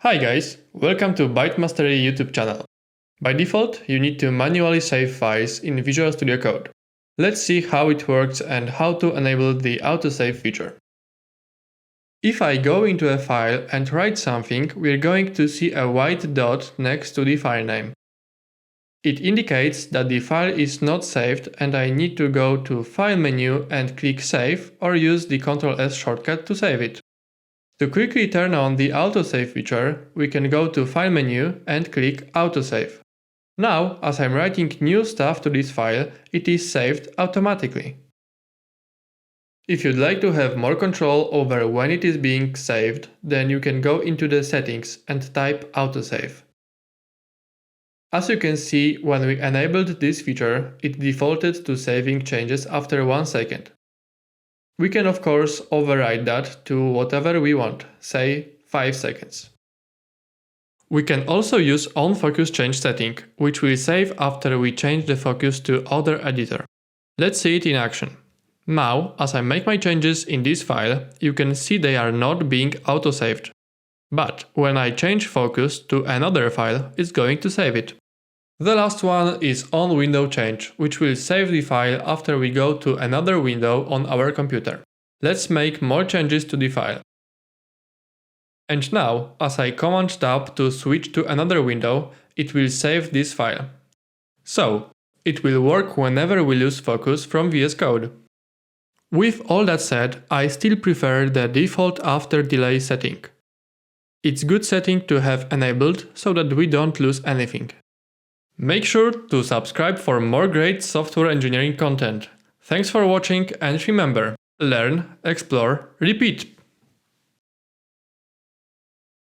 Hi guys, welcome to Byte Mastery YouTube channel. By default, you need to manually save files in Visual Studio Code. Let's see how it works and how to enable the autosave feature. If I go into a file and write something, we're going to see a white dot next to the file name. It indicates that the file is not saved and I need to go to File menu and click Save or use the Ctrl+S shortcut to save it. To quickly turn on the autosave feature, we can go to File menu and click Autosave. Now, as I'm writing new stuff to this file, it is saved automatically. If you'd like to have more control over when it is being saved, then you can go into the settings and type Autosave. As you can see, when we enabled this feature, it defaulted to saving changes after 1 second. We can of course override that to whatever we want, say 5 seconds. We can also use onFocusChange setting, which will save after we change the focus to other editor. Let's see it in action. Now, as I make my changes in this file, you can see they are not being autosaved. But when I change focus to another file, it's going to save it. The last one is onWindowChange, which will save the file after we go to another window on our computer. Let's make more changes to the file. And now, as I Command Tab to switch to another window, it will save this file. So, it will work whenever we lose focus from VS Code. With all that said, I still prefer the default after delay setting. It's a good setting to have enabled so that we don't lose anything. Make sure to subscribe for more great software engineering content. Thanks for watching and remember, learn, explore, repeat.